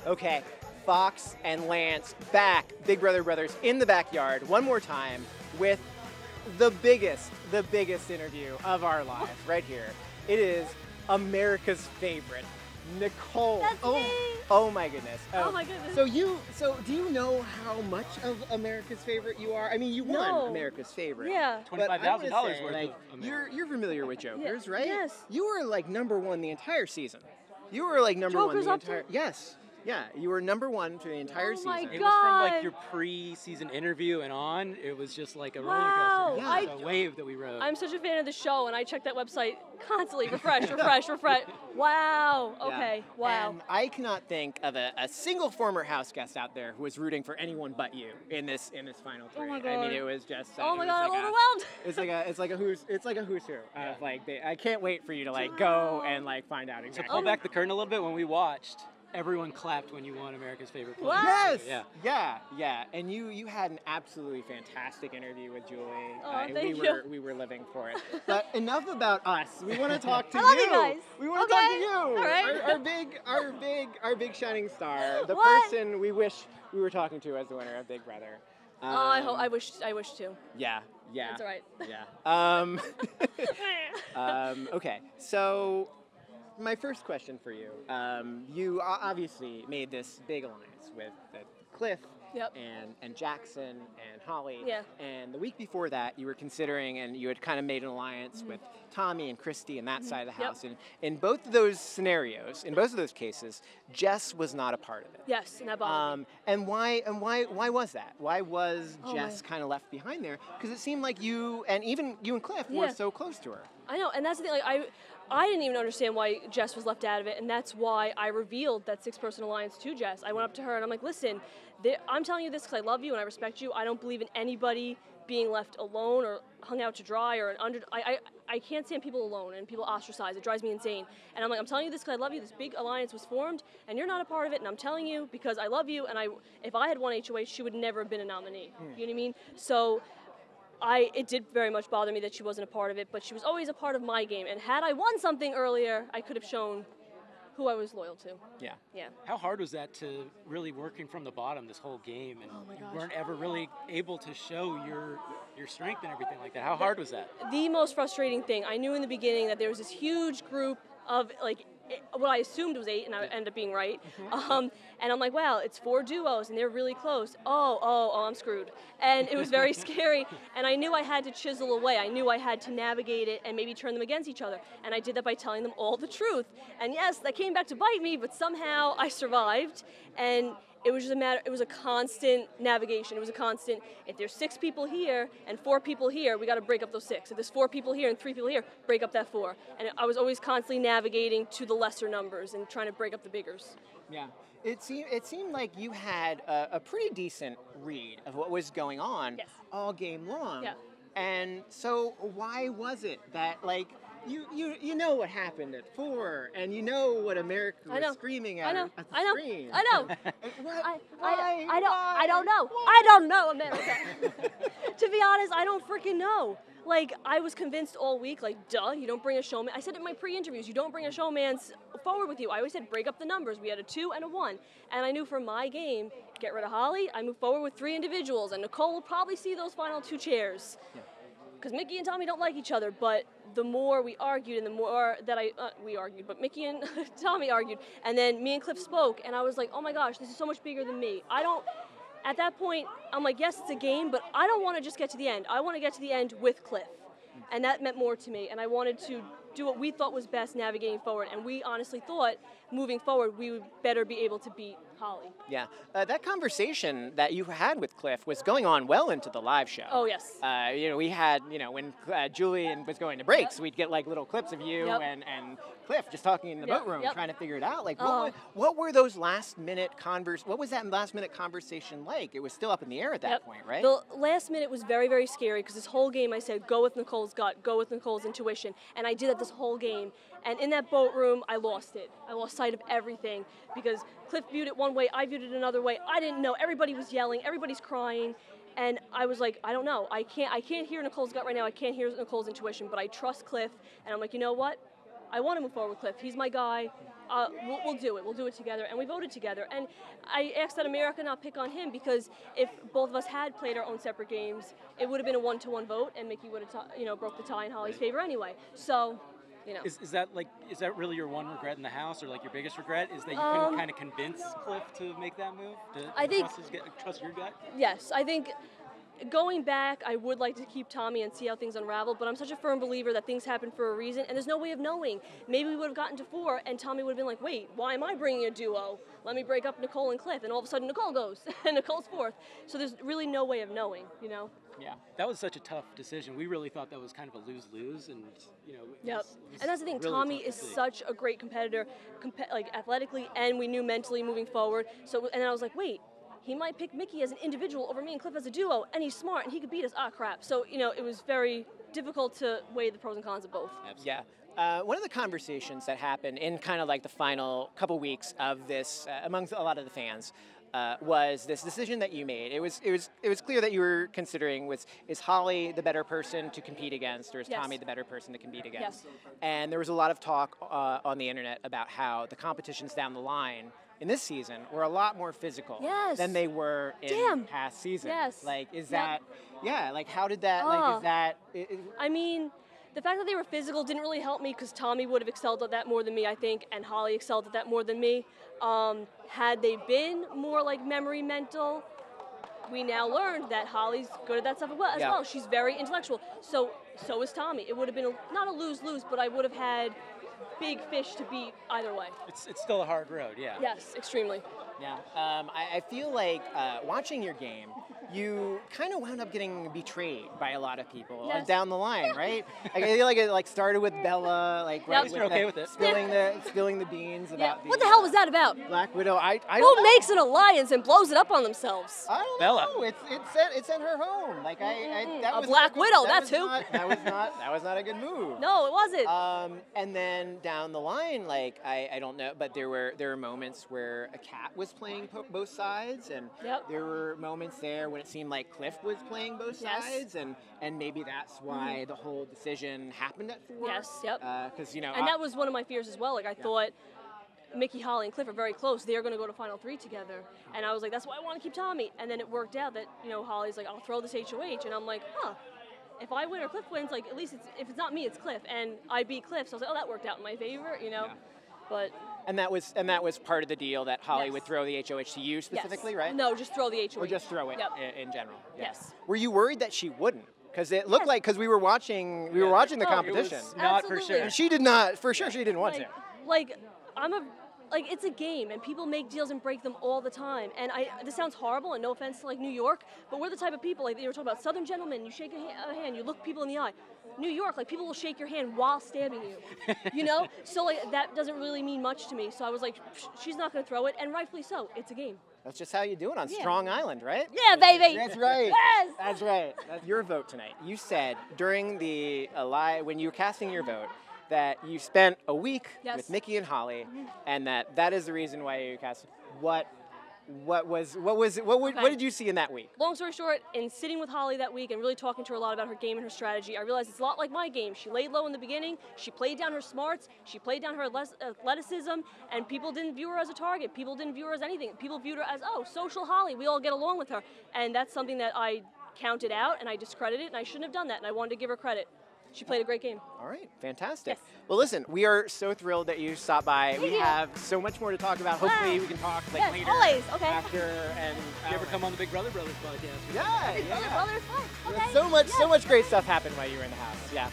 Okay, Fox and Lance back, Big Brother Brothers in the backyard one more time with the biggest interview of our lives right here. It is America's favorite, Nicole. That's me. Oh my goodness. Oh my goodness. So do you know how much of America's favorite you are? I mean, you won America's favorite. Yeah. $25,000 worth like, of you're familiar with Jokers, Yeah. right? Yes. You were like #1 the entire season. You were like number one the Jokers entire. Updates? Yes. Yeah, you were #1 for the entire Oh season. my It was from like God. your pre-season interview and on. It was just like a roller Wow. coaster. Yeah. It was a wave that we rode. I'm such a fan of the show, and I check that website constantly. Refresh. Wow. Yeah. Okay. Wow. And I cannot think of a single former house guest out there who was rooting for anyone but you in this final three. Oh my I God. mean, it was just. Oh it my was God, I'm like overwhelmed. It's like a who's who. Of like, I can't wait for you to like go and like find out To exactly. pull back the curtain a little bit, when we watched, everyone clapped when you won America's Favorite Player. What? Yes. Yeah. And you had an absolutely fantastic interview with Julie. Oh, thank you. We were living for it. But enough about us. We want to talk to I love you guys. We want to talk to Okay. you. All right. Our big shining star. The What? person we wish we were talking to as the winner of Big Brother. I wish to. Yeah. That's all right. Yeah. Okay. So. My first question for you, you obviously made this big alliance with Cliff Yep. and Jackson and Holly. Yeah. And the week before that, you were considering, and you had kind of made an alliance with Tommy and Christy and that side of the Yep. house. And in both of those scenarios, in both of those cases, Jess was not a part of it. Yes, and that bothered me. And why was that? Why was Oh, Jess my- kind of left behind there? Because it seemed like you and even you and Cliff were Yeah. so close to her. I know, and that's the thing. Like, I didn't even understand why Jess was left out of it, and that's why I revealed that 6-person alliance to Jess. I went up to her and I'm like, listen, I'm telling you this because I love you and I respect you. I don't believe in anybody being left alone or hung out to dry or I can't stand people alone and people ostracized. It drives me insane. And I'm like, I'm telling you this because I love you. This big alliance was formed, and you're not a part of it. And I'm telling you because I love you. And if I had won HOH, she would never have been a nominee. You know what I mean? So. It did very much bother me that she wasn't a part of it, but she was always a part of my game. And had I won something earlier, I could have shown who I was loyal to. Yeah. Yeah. How hard was that to really working from the bottom this whole game, and Oh my you gosh. weren't ever really able to show your strength and everything like that? How hard was that? The most frustrating thing, I knew in the beginning that there was this huge group of what I assumed was 8, and I ended up being right. And I'm like, wow, it's 4 duos, and they're really close. Oh, I'm screwed. And it was very scary, and I knew I had to chisel away. I knew I had to navigate it and maybe turn them against each other. And I did that by telling them all the truth. And yes, that came back to bite me, but somehow I survived. And it was just it was a constant navigation. It was a constant, if there's 6 people here and 4 people here, we got to break up those 6. If there's 4 people here and 3 people here, break up that 4. And I was always constantly navigating to the lesser numbers and trying to break up the biggers. Yeah. It seemed like you had a pretty decent read of what was going on Yes. all game long. Yeah. And so why was it that you know what happened at 4 and you know what America I know. was screaming at, I know. at the I know. screen? I know. Why? I don't know. I don't know, America. To be honest, I don't freaking know. Like, I was convinced all week, like, duh, you don't bring a showman. I said it in my pre-interviews, you don't bring a showman forward with you. I always said break up the numbers. We had a 2 and a 1. And I knew for my game, get rid of Holly, I move forward with 3 individuals. And Nicole will probably see those final 2 chairs. Because Mickey and Tommy don't like each other, but the more we argued and the more that we argued, but Mickey and Tommy argued, and then me and Cliff spoke, and I was like, oh my gosh, this is so much bigger than me. At that point, I'm like, yes, it's a game, but I don't want to just get to the end. I want to get to the end with Cliff. And that meant more to me, and I wanted to do what we thought was best navigating forward, and we honestly thought, moving forward, we would better be able to beat Holly. Yeah. That conversation that you had with Cliff was going on well into the live show. Oh, yes. We had, when Julie was going to breaks, we'd get like little clips of you Yep. and Cliff just talking in the boat room, Yep. trying to figure it out. Like, Oh. what were those what was that last minute conversation like? It was still up in the air at that Yep. point, right? The last minute was very, very scary because this whole game I said, go with Nicole's gut, go with Nicole's intuition. And I did that this whole game. And in that boat room, I lost it. I lost sight of everything because Cliff viewed it one way, I viewed it another way. I didn't know. Everybody was yelling. Everybody's crying. And I was like, I don't know. I can't hear Nicole's gut right now. I can't hear Nicole's intuition, but I trust Cliff. And I'm like, you know what? I want to move forward with Cliff. He's my guy. we'll do it. We'll do it together. And we voted together. And I asked that America not pick on him because if both of us had played our own separate games, it would have been a 1-1 vote, and Mickey would have, broke the tie in Holly's favor anyway. So, Is that really your one regret in the house, or like your biggest regret? Is that you couldn't kind of convince Cliff to make that move? I think trust your gut. Yes, I think. Going back, I would like to keep Tommy and see how things unravel, but I'm such a firm believer that things happen for a reason, and there's no way of knowing. Maybe we would have gotten to 4, and Tommy would have been like, wait, why am I bringing a duo? Let me break up Nicole and Cliff, and all of a sudden Nicole goes, and Nicole's 4th. So there's really no way of knowing, Yeah, that was such a tough decision. We really thought that was kind of a lose-lose, and Yep. And that's the thing. Really Tommy is such a great competitor, like athletically, and we knew mentally moving forward. So, and then I was like, wait. He might pick Mickey as an individual over me and Cliff as a duo, and he's smart, and he could beat us. Ah, crap. So, it was very difficult to weigh the pros and cons of both. Yeah. One of the conversations that happened in kind of like the final couple weeks of this, amongst a lot of the fans, was this decision that you made. It was clear that you were considering is Holly the better person to compete against, or is Yes. Tommy the better person to compete against? Yes. And there was a lot of talk on the internet about how the competitions down the line in this season were a lot more physical Yes. than they were in past seasons. Yes. Like, is Yep. that, like, how did that, like, is that... I mean, the fact that they were physical didn't really help me because Tommy would have excelled at that more than me, I think, and Holly excelled at that more than me. Had they been more like memory mental, we now learned that Holly's good at that stuff as well. She's very intellectual. So is Tommy. It would have been not a lose-lose, but I would have had big fish to beat either way. It's still a hard road, yeah. Yes, extremely. Yeah, I feel like watching your game, you kind of wound up getting betrayed by a lot of people down the line, right? I feel like it started with Bella, like right You're okay with it. spilling the beans about What the hell was that about? Black Widow. I Who don't know. makes an alliance and blows it up on themselves? I don't Bella. know. It sent her home. Like that A was Black Widow, that's who. That was not a good move. No, it wasn't. And then down the line, like I don't know, but there were moments where a cat was playing both sides, and there were moments there when it seemed like Cliff was playing both sides, and maybe that's why the whole decision happened at 4. Yes, yep. Because and that was one of my fears as well. Like I thought Mickey, Holly, and Cliff are very close. They're going to go to Final 3 together, and I was like, that's why I want to keep Tommy. And then it worked out that Holly's like, I'll throw this HOH, and I'm like, huh. If I win or Cliff wins, like at least if it's not me, it's Cliff, and I beat Cliff. So I was like, oh, that worked out in my favor, But and that was part of the deal that Holly would throw the HOH to you specifically, right? No, just throw the HOH. Or just throw it in general. Yeah. Yes. Were you worried that she wouldn't? Because it looked like we were watching the competition. It was not for sure. Absolutely. She did not, for sure. She didn't want to. It's a game, and people make deals and break them all the time. And this sounds horrible, and no offense to New York, but we're the type of people, like they were talking about Southern gentlemen, you shake a hand, you look people in the eye. New York, people will shake your hand while stabbing you, So that doesn't really mean much to me. So I was like, she's not going to throw it, and rightfully so. It's a game. That's just how you do it on Strong Island, right? Yeah, baby. That's right. Yes. That's right. That's your vote tonight. You said during the when you were casting your vote that you spent a week with Mickey and Holly, and that is the reason why you cast. What did you see in that week? Long story short, in sitting with Holly that week and really talking to her a lot about her game and her strategy, I realized it's a lot like my game. She laid low in the beginning, she played down her smarts, she played down her athleticism, and people didn't view her as a target. People didn't view her as anything. People viewed her as, social Holly, we all get along with her. And that's something that I counted out and I discredited, and I shouldn't have done that, and I wanted to give her credit. She played a great game. All right, fantastic. Yes. Well, listen, we are so thrilled that you stopped by. Thank we you. have so much more to talk about. Hopefully, we can talk later. Always. Okay. After and You ever come on the Big Brother Brothers podcast? yeah. Brothers, fun. Okay. So much great stuff happened while you were in the house. Yeah.